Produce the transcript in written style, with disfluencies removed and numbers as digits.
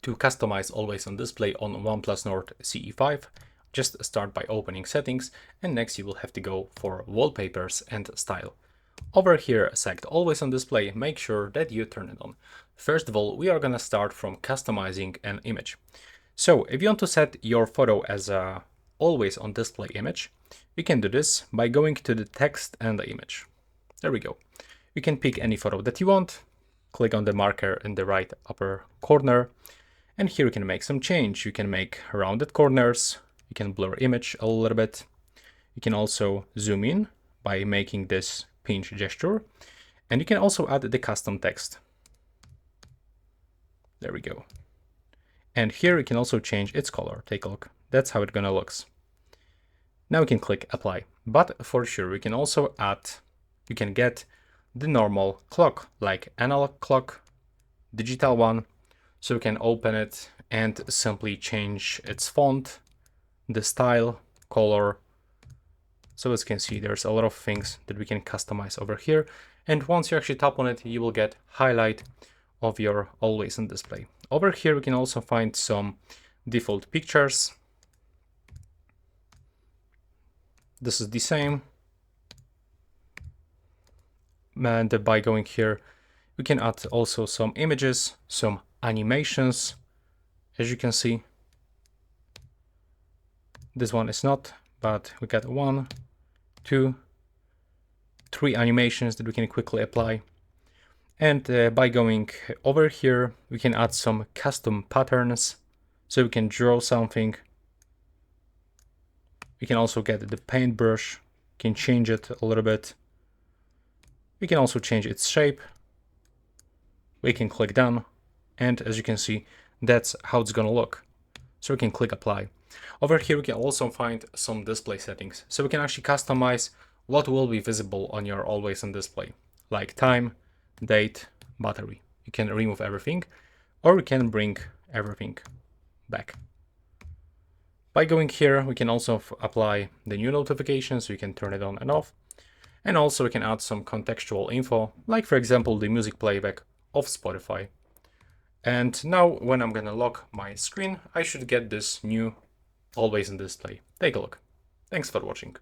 To customize always on display on OnePlus Nord CE5, just start by opening settings, and next you will have to go for wallpapers and style. Over here, select always on display, make sure that you turn it on. First of all, we are gonna start from customizing an image. So if you want to set your photo as a always on display image, you can do this by going to the text and the image. There we go. You can pick any photo that you want, click on the marker in the right upper corner, and here you can make some change. You can make rounded corners, you can blur image a little bit. You can also zoom in by making this pinch gesture, and you can also add the custom text. There we go. And here you can also change its color. Take a look. That's how it's gonna looks. Now we can click apply, but for sure we can also add, you can get the normal clock, like analog clock, digital one. So you can open it and simply change its font, the style, color. So as you can see, there's a lot of things that we can customize over here. And once you actually tap on it, you will get highlight of your always on display. Over here, we can also find some default pictures. This is the same. And by going here, we can add also some images, some animations. As you can see, this one is not, but we got 1, 2, 3 animations that we can quickly apply. And by going over here, we can add some custom patterns. So we can draw something. We can also get the paintbrush, can change it a little bit. We can also change its shape. We can click done. And as you can see, that's how it's gonna look. So we can click apply. Over here, we can also find some display settings. So we can actually customize what will be visible on your always on display, like time, date, battery. You can remove everything, or we can bring everything back. By going here, we can also apply the new notifications, so you can turn it on and off. And also we can add some contextual info, like for example, the music playback of Spotify. And now when I'm gonna lock my screen, I should get this new always on display. Take a look. Thanks for watching.